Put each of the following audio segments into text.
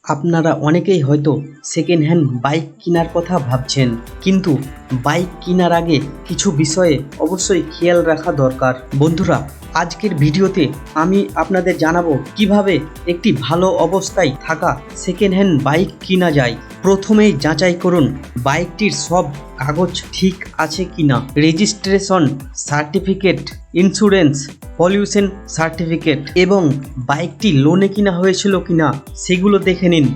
আপনারা অনেকেই হয়তো সেকেন্ড হ্যান্ড বাইক কেনার কথা ভাবছেন, কিন্তু বাইক কেনার আগে কিছু বিষয়ে অবশ্যই খেয়াল রাখা দরকার। বন্ধুরা, আজকের ভিডিওতে আমি আপনাদের জানাবো কিভাবে একটি ভালো অবস্থায় থাকা সেকেন্ড হ্যান্ড বাইক কেনা যায়। প্রথমেই যাচাই করুন বাইকটির সব কাগজ ঠিক আছে কিনা। Registration certificate, insurance, pollution certificate এবং বাইকটি লোনে কিনা হয়েছিল কিনা সেগুলো দেখে নিন।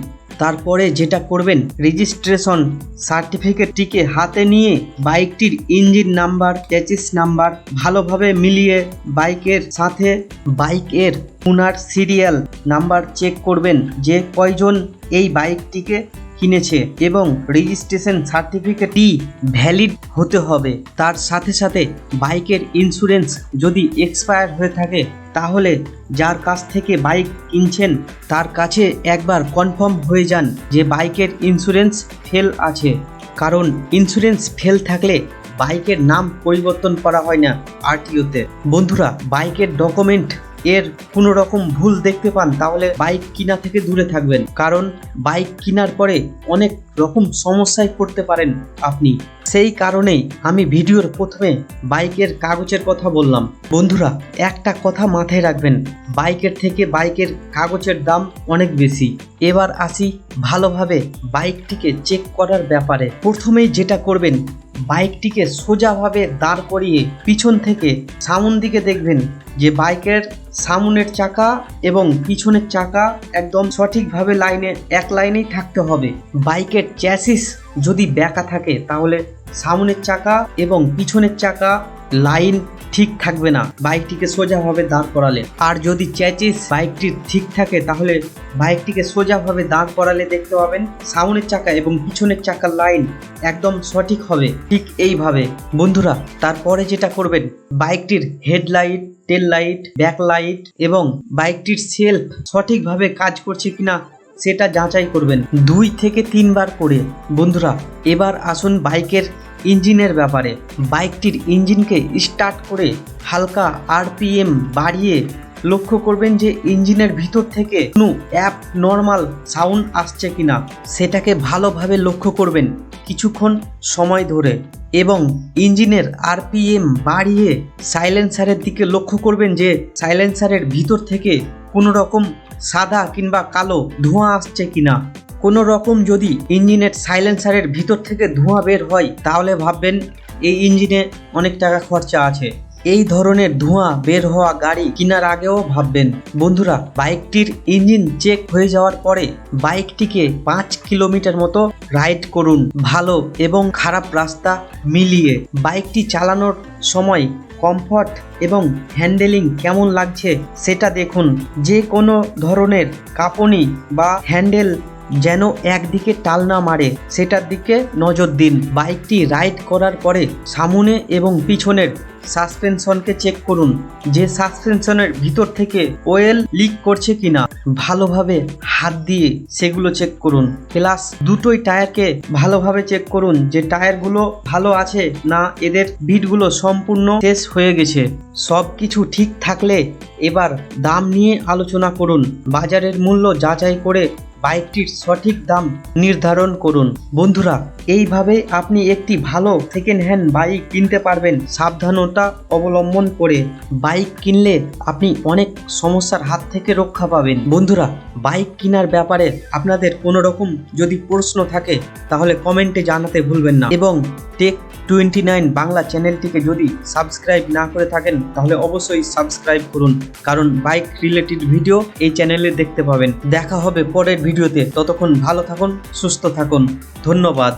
তারপরে যেটা করবেন, রেজিস্ট্রেশন সার্টিফিকেটটিকে হাতে নিয়ে বাইকটির ইঞ্জিন নাম্বার, চ্যাসিস নাম্বার ভালোভাবে মিলিয়ে বাইকের সাথে বাইকের ওনার সিরিয়াল নাম্বার চেক করবেন যে কয়জন এই বাইকটিকে কিনেছে এবং রেজিস্ট্রেশন সার্টিফিকেটটি ভ্যালিড হতে হবে। তার সাথে সাথে বাইকের ইন্স্যুরেন্স যদি এক্সপায়ার হয়ে থাকে তাহলে যার কাছ থেকে বাইক কিনছেন তার কাছে একবার কনফার্ম হয়ে যান যে বাইকের ইন্স্যুরেন্স ফেল আছে, কারণ ইন্স্যুরেন্স ফেল থাকলে বাইকের নাম পরিবর্তন করা হয় না আরটিওতে। বন্ধুরা, বাইকের ডকুমেন্ট এর কোনো রকম ভুল দেখতে পান তাহলে বাইক কিনা থেকে দূরে থাকবেন, কারণ বাইক কেনার পরে অনেক রকম সমস্যায় পড়তে পারেন আপনি। সেই কারণেই আমি ভিডিওর প্রথমে বাইকের কাগজের কথা বললাম। বন্ধুরা, একটা কথা মাথায় রাখবেন, বাইকের থেকে বাইকের কাগজের দাম অনেক বেশি। এবার আসি ভালোভাবে বাইকটিকে চেক করার ব্যাপারে। প্রথমেই যেটা করবেন, বাইকটিকে সোজাভাবে দাঁড় করিয়ে পিছন থেকে সামন দিকে দেখবেন যে বাইকের সামনের চাকা এবং পিছনের চাকা একদম সঠিকভাবে এক লাইনেই থাকতে হবে। বাইকের চ্যাসিস যদি ব্যাকা থাকে তাহলে সামনের চাকা এবং পিছনের চাকা লাইন ঠিক থাকবে না বাইকটিকে সোজাভাবে দাঁড় করালে। আর যদি চ্যাসিস বাইকটির ঠিক থাকে তাহলে বাইকটিকে সোজাভাবে দাঁড় করালে দেখতে পাবেন সামনের চাকা এবং পিছনের চাকার লাইন একদম সঠিক হবে। ঠিক এইভাবে বন্ধুরা, তারপরে যেটা করবেন, বাইকটির হেডলাইট, টেল লাইট, ব্যাক লাইট এবং বাইকটির সেলফ সঠিকভাবে কাজ করছে কিনা সেটা যাচাই করবেন 2 থেকে 3 বার করে। বন্ধুরা, এবার আসুন বাইকের ইঞ্জিনের ব্যাপারে। বাইকটির ইঞ্জিনকে স্টার্ট করে হালকা আরপিএম বাড়িয়ে লক্ষ্য করবেন যে ইঞ্জিনের ভিতর থেকে কোনো অ্যাপ নর্মাল সাউন্ড আসছে কিনা সেটাকে ভালোভাবে লক্ষ্য করবেন কিছুক্ষণ সময় ধরে, এবং ইঞ্জিনের আরপিএম বাড়িয়ে সাইলেন্সারের দিকে লক্ষ্য করবেন যে সাইলেন্সারের ভিতর থেকে কোনো রকম সাদা কিংবা কালো ধোঁয়া আসছে কিনা। কোনো রকম যদি ইঞ্জিনের সাইলেন্সারের ভিতর থেকে ধোঁয়া বের হয় তাহলে ভাববেন এই ইঞ্জিনে অনেক টাকা খরচা আছে। এই ধরনের ধোঁয়া বের হওয়া গাড়ি কেনার আগেও ভাববেন। বন্ধুরা, বাইকটির ইঞ্জিন চেক হয়ে যাওয়ার পরে বাইকটিকে 5 কিলোমিটার মতো রাইড করুন, ভালো এবং খারাপ রাস্তা মিলিয়ে। বাইকটি চালানোর সময় কমফর্ট এবং হ্যান্ডেলিং কেমন লাগছে সেটা দেখুন। যে কোনো ধরনের কাঁপুনি বা হ্যান্ডেল যেন একদিকে টাল না মারে সেটার দিকে নজর দিন। বাইকটি রাইড করার পরে সামনে এবং পিছনের সাসপেনশনকে চেক করুন যে সাসপেনশনের ভিতর থেকে অয়েল লিক করছে কিনা। ভালোভাবে হাত দিয়ে সেগুলো চেক করুন। প্লাস দুটোই টায়ারকে ভালোভাবে চেক করুন যে টায়ারগুলো ভালো আছে না এদের বিটগুলো সম্পূর্ণ শেষ হয়ে গেছে। সব কিছু ঠিক থাকলে এবার দাম নিয়ে আলোচনা করুন। বাজারের মূল্য যাচাই করে বাইকটির সঠিক দাম নির্ধারণ করুন। বন্ধুরা, এইভাবে আপনি একটি ভালো সেকেন্ড হ্যান্ড বাইক কিনতে পারবেন সাবধানতা অবলম্বন করে। বাইক কিনলে আপনি অনেক সমস্যার হাত থেকে রক্ষা পাবেন। বন্ধুরা, বাইক কেনার ব্যাপারে আপনাদের কোনো রকম যদি প্রশ্ন থাকে তাহলে কমেন্টে জানাতে ভুলবেন না, এবং টেক29 বাংলা চ্যানেলটিকে যদি সাবস্ক্রাইব না করে থাকেন তাহলে অবশ্যই সাবস্ক্রাইব করুন, কারণ বাইক রিলেটেড ভিডিও এই চ্যানেলে দেখতে পাবেন। দেখা হবে পরের ভিডিওতে, ততক্ষণ ভালো থাকুন, সুস্থ থাকুন। ধন্যবাদ।